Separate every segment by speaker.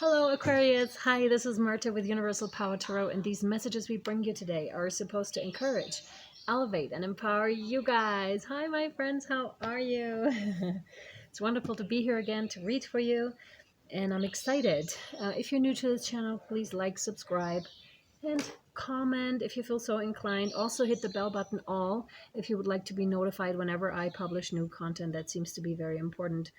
Speaker 1: Hello Aquarius, hi, this is Marta with Universal Power Tarot, and these messages we bring you today are supposed to encourage, elevate, and empower you guys. Hi my friends, how are you? It's wonderful to be here again to read for you, and I'm excited. If you're new to this channel, please like, subscribe, and comment if you feel so inclined. Also hit the bell button all if you would like to be notified whenever I publish new content. That seems to be very important.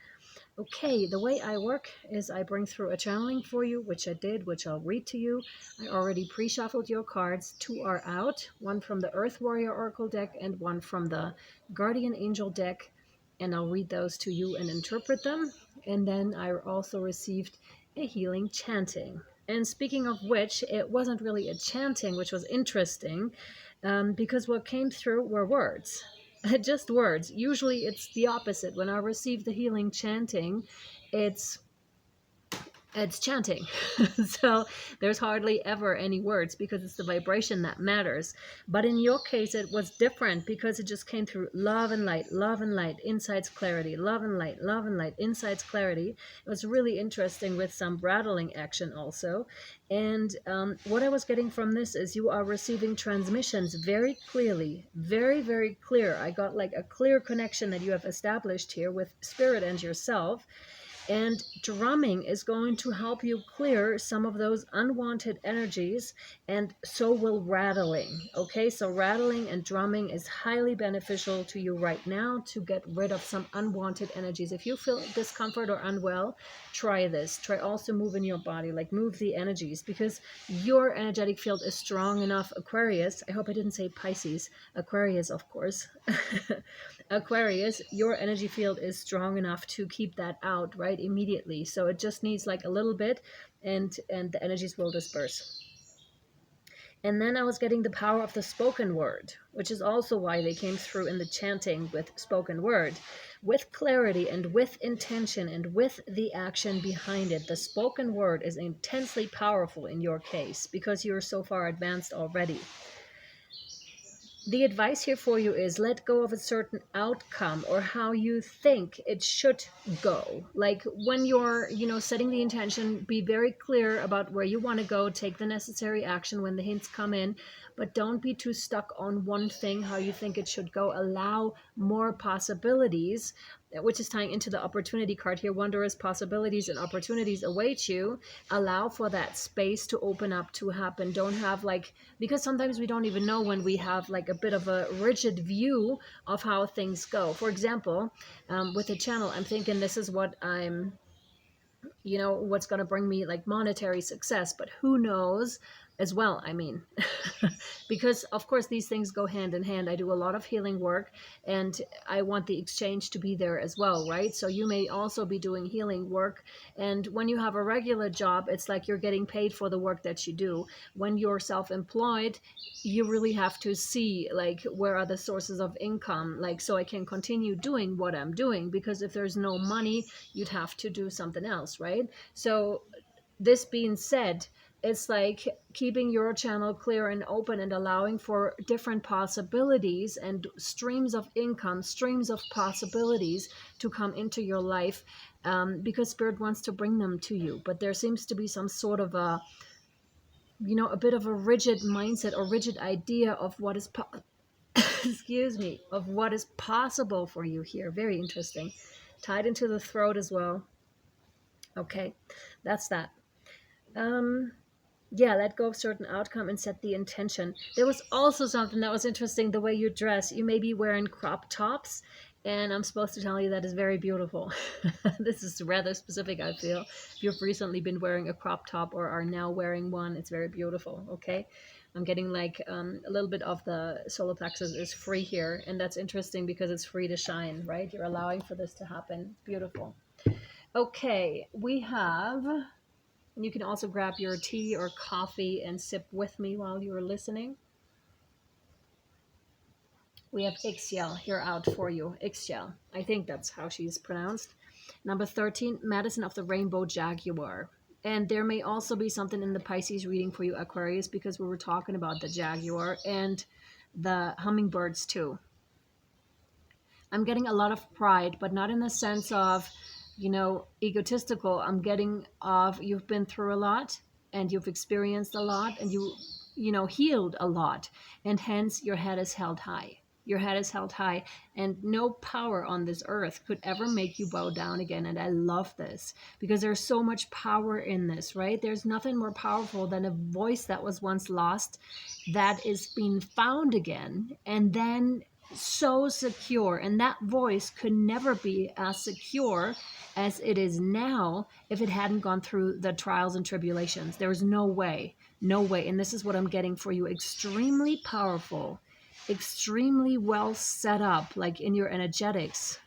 Speaker 1: Okay, the way I work is I bring through a channeling for you, which I did, which I'll read to you. I already pre-shuffled your cards. Two are out, one from the Earth Warrior Oracle deck and one from the Guardian Angel deck, and I'll read those to you and interpret them. And then I also received a healing chanting. And speaking of which, it wasn't really a chanting, which was interesting, because what came through were words. Just words. Usually it's the opposite. When I receive the healing chanting, it's chanting. So there's hardly ever any words because it's the vibration that matters. But in your case, it was different because it just came through love and light, inside's clarity, love and light, inside's clarity. It was really interesting with some rattling action also. And what I was getting from this is you are receiving transmissions very clearly, very, very clear. I got like a clear connection that you have established here with spirit and yourself. And drumming is going to help you clear some of those unwanted energies, and so will rattling. Okay, so rattling and drumming is highly beneficial to you right now to get rid of some unwanted energies. If you feel discomfort or unwell, try this. Try also moving your body, like move the energies, because your energetic field is strong enough. Aquarius, I hope I didn't say Pisces, Aquarius, of course. Aquarius, your energy field is strong enough to keep that out right immediately. So it just needs like a little bit, and the energies will disperse. And then I was getting the power of the spoken word, which is also why they came through in the chanting with spoken word, with clarity and with intention and with the action behind it. The spoken word is intensely powerful in your case because you're so far advanced already. The advice here for you is let go of a certain outcome or how you think it should go. Like when you're, setting the intention, be very clear about where you want to go, take the necessary action when the hints come in, but don't be too stuck on one thing, how you think it should go. Allow more possibilities, which is tying into the opportunity card here. Wondrous possibilities and opportunities await you. Allow for that space to open up, to happen. Don't have because sometimes we don't even know when we have like a bit of a rigid view of how things go. For example, with the channel, I'm thinking this is what I'm, what's going to bring me like monetary success, but who knows as well. I mean, because of course these things go hand in hand. I do a lot of healing work and I want the exchange to be there as well, right? So you may also be doing healing work, and when you have a regular job, it's like you're getting paid for the work that you do. When you're self-employed, you really have to see like where are the sources of income, like so I can continue doing what I'm doing, because if there's no money, you'd have to do something else, right? So this being said, it's like keeping your channel clear and open and allowing for different possibilities and streams of income, streams of possibilities to come into your life, because Spirit wants to bring them to you. But there seems to be some sort of a bit of a rigid mindset or rigid idea of what is excuse me, of what is possible for you here. Very interesting. Tied into the throat as well. Okay, that's that. Yeah, let go of certain outcome and set the intention. There was also something that was interesting, the way you dress. You may be wearing crop tops, and I'm supposed to tell you that is very beautiful. This is rather specific, I feel. If you've recently been wearing a crop top or are now wearing one, it's very beautiful, okay? I'm getting like a little bit of the solar plexus is free here, and that's interesting because it's free to shine, right? You're allowing for this to happen. Beautiful. Okay, we have... And you can also grab your tea or coffee and sip with me while you're listening. We have Ixchel here out for you. Ixchel. I think that's how she's pronounced. Number 13, Medicine of the Rainbow Jaguar. And there may also be something in the Pisces reading for you, Aquarius, because we were talking about the jaguar and the hummingbirds too. I'm getting a lot of pride, but not in the sense of you know, egotistical. I'm getting off, you've been through a lot and you've experienced a lot and you know, healed a lot. And hence your head is held high. Your head is held high, and no power on this earth could ever make you bow down again. And I love this because there's so much power in this, right? There's nothing more powerful than a voice that was once lost that is being found again, and then so secure. And that voice could never be as secure as it is now if it hadn't gone through the trials and tribulations. There's no way, no way. And this is what I'm getting for you. Extremely powerful, extremely well set up, like in your energetics.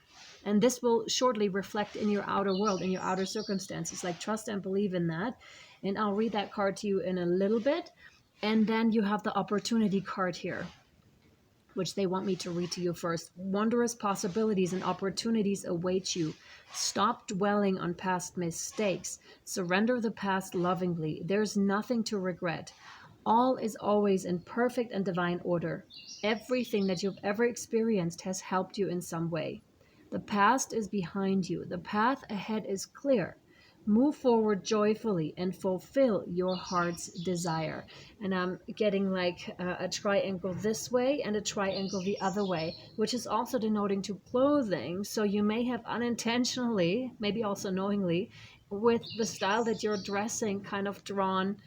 Speaker 1: And this will shortly reflect in your outer world, in your outer circumstances. Like, trust and believe in that. And I'll read that card to you in a little bit. And then you have the opportunity card here, which they want me to read to you first. Wondrous possibilities and opportunities await you. Stop dwelling on past mistakes. Surrender the past lovingly. There's nothing to regret. All is always in perfect and divine order. Everything that you've ever experienced has helped you in some way. The past is behind you. The path ahead is clear. Move forward joyfully and fulfill your heart's desire. And I'm getting like a triangle this way and a triangle the other way, which is also denoting to clothing. So you may have unintentionally, maybe also knowingly, with the style that you're dressing, kind of drawn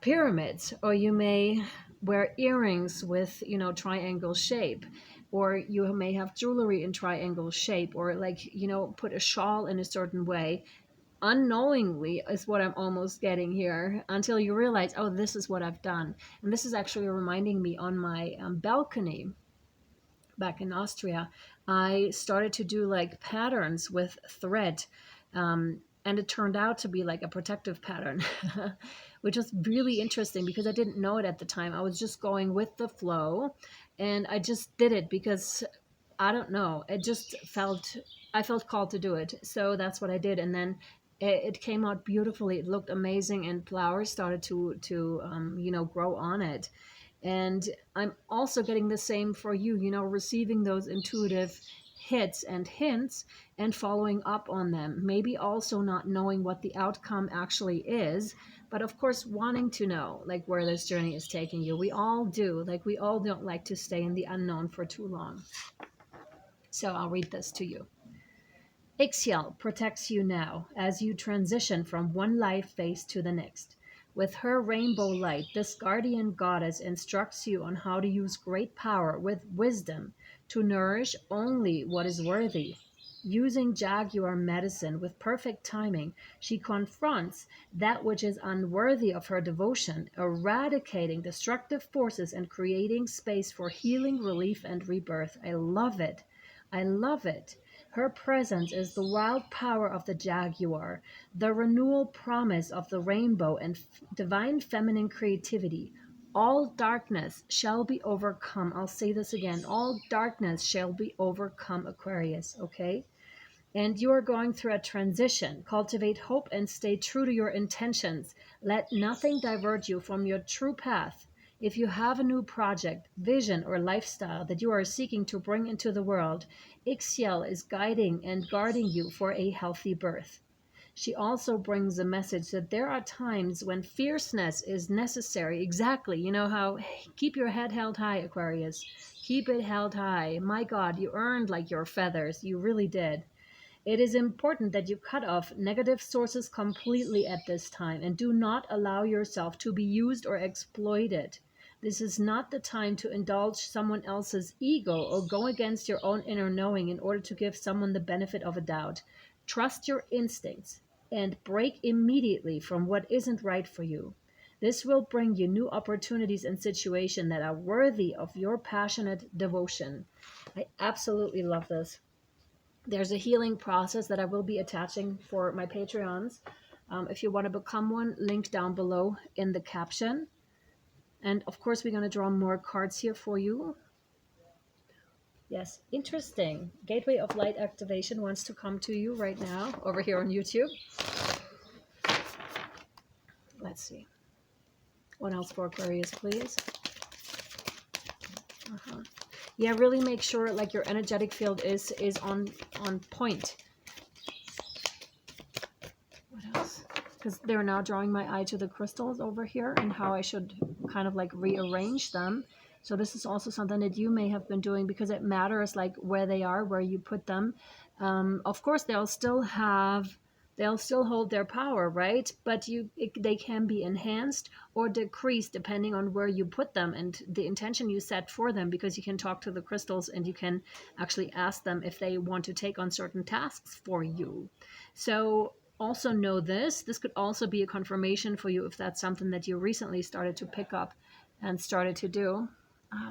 Speaker 1: pyramids, or you may wear earrings with, you know, triangle shape, or you may have jewelry in triangle shape, or like, you know, put a shawl in a certain way unknowingly, is what I'm almost getting here, until you realize, oh, this is what I've done. And this is actually reminding me, on my balcony back in Austria, I started to do like patterns with thread, and it turned out to be like a protective pattern, which was really interesting because I didn't know it at the time. I was just going with the flow, and I just did it because, I don't know, it just felt, I felt called to do it. So that's what I did. And then it came out beautifully. It looked amazing, and flowers started to you know, grow on it. And I'm also getting the same for you, you know, receiving those intuitive hits and hints and following up on them. Maybe also not knowing what the outcome actually is, but of course wanting to know like where this journey is taking you. We all do. Like, we all don't like to stay in the unknown for too long. So I'll read this to you. Ixiel protects you now as you transition from one life phase to the next. With her rainbow light, this guardian goddess instructs you on how to use great power with wisdom to nourish only what is worthy. Using jaguar medicine with perfect timing, she confronts that which is unworthy of her devotion, eradicating destructive forces and creating space for healing, relief, and rebirth. I love it. I love it. Her presence is the wild power of the jaguar, the renewal promise of the rainbow, and divine feminine creativity. All darkness shall be overcome. I'll say this again. All darkness shall be overcome, Aquarius, okay? And you are going through a transition. Cultivate hope and stay true to your intentions. Let nothing divert you from your true path. If you have a new project, vision, or lifestyle that you are seeking to bring into the world, Ixiel is guiding and guarding you for a healthy birth. She also brings a message that there are times when fierceness is necessary. Exactly. You know how, keep your head held high, Aquarius. Keep it held high. My God, you earned like your feathers. You really did. It is important that you cut off negative sources completely at this time and do not allow yourself to be used or exploited. This is not the time to indulge someone else's ego or go against your own inner knowing in order to give someone the benefit of a doubt. Trust your instincts and break immediately from what isn't right for you. This will bring you new opportunities and situations that are worthy of your passionate devotion. I absolutely love this. There's a healing process that I will be attaching for my Patreons. If you want to become one, link down below in the caption. And of course, we're going to draw more cards here for you. Yes, interesting. Gateway of Light activation wants to come to you right now over here on YouTube. Let's see. What else for Aquarius, please? Yeah, really make sure like your energetic field is on point. What else? Because they're now drawing my eye to the crystals over here and how I should kind of like rearrange them. So this is also something that you may have been doing, because it matters like where they are, where you put them. Of course, they'll still hold their power, right? But they can be enhanced or decreased depending on where you put them and the intention you set for them, because you can talk to the crystals and you can actually ask them if they want to take on certain tasks for you. So also know this could also be a confirmation for you if that's something that you recently started to pick up and started to do.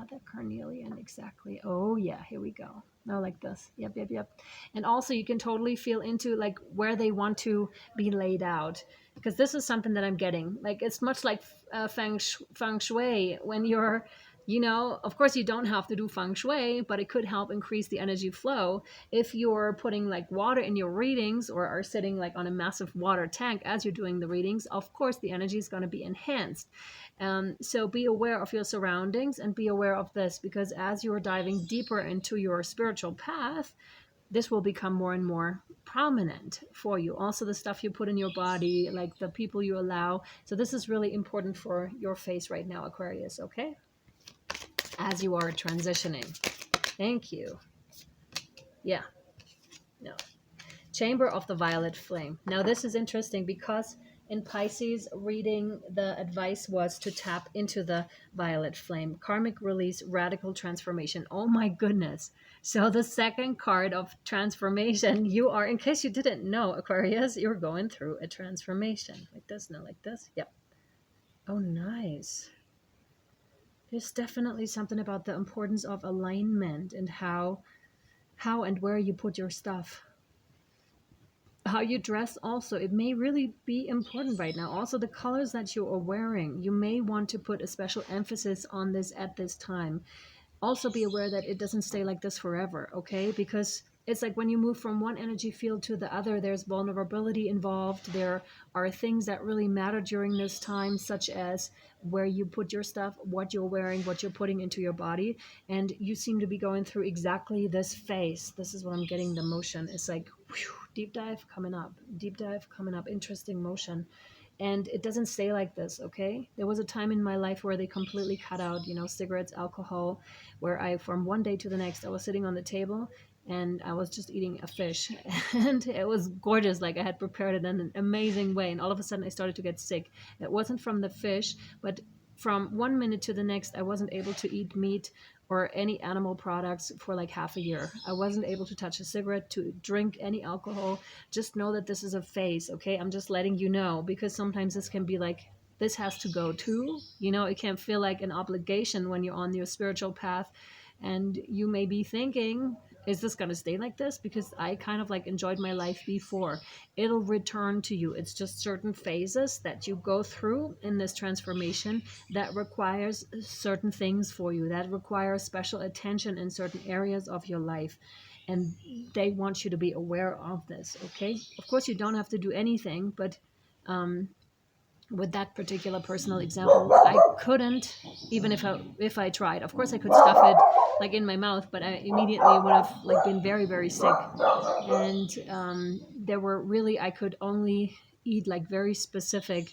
Speaker 1: The carnelian, exactly. Oh yeah, here we go. No, like this. Yep. And also you can totally feel into like where they want to be laid out, because this is something that I'm getting. Like it's much like feng shui. When you're, of course you don't have to do feng shui, but it could help increase the energy flow if you're putting like water in your readings or are sitting like on a massive water tank as you're doing the readings. Of course the energy is going to be enhanced. So be aware of your surroundings and be aware of this, because as you're diving deeper into your spiritual path, this will become more and more prominent for you. Also the stuff you put in your body, like the people you allow. So this is really important for your phase right now, Aquarius, okay? As you are transitioning. Thank you. Yeah. No. Chamber of the Violet Flame. Now this is interesting because in Pisces reading, the advice was to tap into the violet flame. Karmic release, radical transformation. Oh my goodness. So the second card of transformation, you are, in case you didn't know, Aquarius, you're going through a transformation. Like this, no, like this. Yep. Oh, nice. There's definitely something about the importance of alignment and how and where you put your stuff. How you dress also, it may really be important right now. Also the colors that you are wearing, you may want to put a special emphasis on this at this time. Also be aware that it doesn't stay like this forever, okay? Because it's like when you move from one energy field to the other, there's vulnerability involved. There are things that really matter during this time, such as where you put your stuff, what you're wearing, what you're putting into your body. And you seem to be going through exactly this phase. This is what I'm getting the motion. It's like, whew, deep dive coming up, interesting motion. And it doesn't stay like this, okay? There was a time in my life where they completely cut out, cigarettes, alcohol, where I, from one day to the next, I was sitting on the table and I was just eating a fish. And it was gorgeous. Like I had prepared it in an amazing way. And all of a sudden I started to get sick. It wasn't from the fish, but from 1 minute to the next, I wasn't able to eat meat or any animal products for like half a year. I wasn't able to touch a cigarette, to drink any alcohol. Just know that this is a phase, okay? I'm just letting you know, because sometimes this can be like, this has to go too. It can feel like an obligation when you're on your spiritual path, and you may be thinking, is this going to stay like this? Because I kind of like enjoyed my life before. It'll return to you. It's just certain phases that you go through in this transformation that requires certain things for you, that requires special attention in certain areas of your life. And they want you to be aware of this, okay? Of course, you don't have to do anything, but with that particular personal example, I couldn't, even if I tried. Of course I could stuff it like in my mouth, but I immediately would have like been very, very sick. And there were really, I could only eat like very specific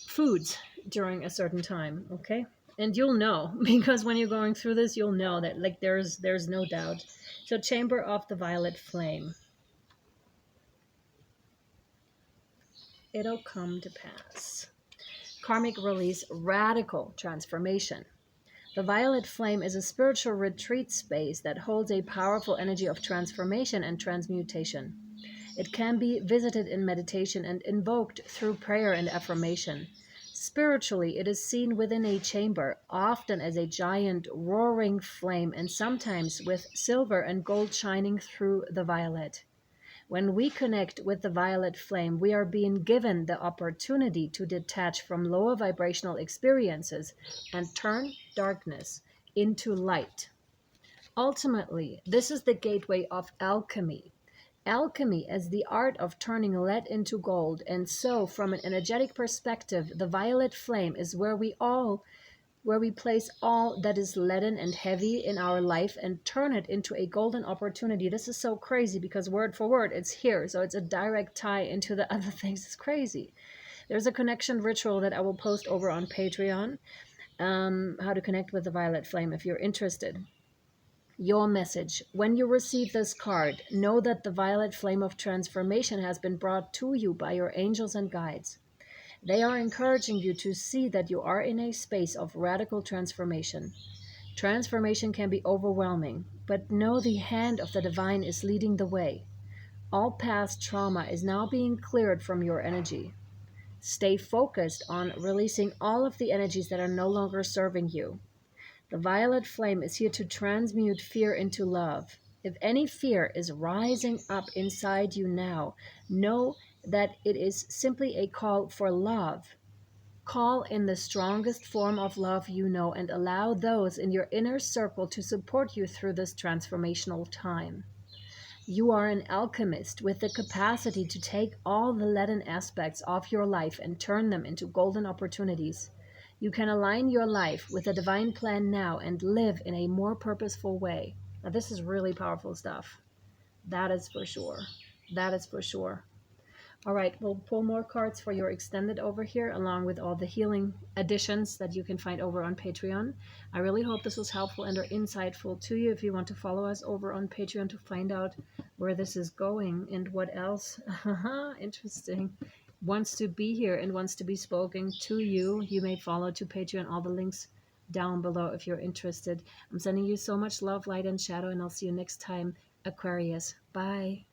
Speaker 1: foods during a certain time, okay? And you'll know, because when you're going through this, you'll know that like there's no doubt. So Chamber of the Violet Flame. It'll come to pass. Karmic release, radical transformation. The violet flame is a spiritual retreat space that holds a powerful energy of transformation and transmutation. It can be visited in meditation and invoked through prayer and affirmation. Spiritually, it is seen within a chamber, often as a giant roaring flame and sometimes with silver and gold shining through the violet. When we connect with the violet flame, we are being given the opportunity to detach from lower vibrational experiences and turn darkness into light. Ultimately, this is the gateway of alchemy. Alchemy is the art of turning lead into gold, and so from an energetic perspective, the violet flame is where we all where we place all that is leaden and heavy in our life and turn it into a golden opportunity. This is so crazy because word for word, it's here. So it's a direct tie into the other things. It's crazy. There's a connection ritual that I will post over on Patreon, how to connect with the violet flame if you're interested. Your message. When you receive this card, know that the violet flame of transformation has been brought to you by your angels and guides. They are encouraging you to see that you are in a space of radical transformation. Transformation can be overwhelming, but know the hand of the divine is leading the way. All past trauma is now being cleared from your energy. Stay focused on releasing all of the energies that are no longer serving you. The violet flame is here to transmute fear into love. If any fear is rising up inside you now, know that it is simply a call for love. Call in the strongest form of love you know and allow those in your inner circle to support you through this transformational time. You are an alchemist with the capacity to take all the leaden aspects of your life and turn them into golden opportunities. You can align your life with the divine plan now and live in a more purposeful way. Now, this is really powerful stuff. That is for sure. That is for sure. All right, we'll pull more cards for your extended over here, along with all the healing additions that you can find over on Patreon. I really hope this was helpful and or insightful to you. If you want to follow us over on Patreon to find out where this is going and what else, interesting, wants to be here and wants to be spoken to you, you may follow to Patreon. All the links down below if you're interested. I'm sending you so much love, light, and shadow, and I'll see you next time, Aquarius. Bye.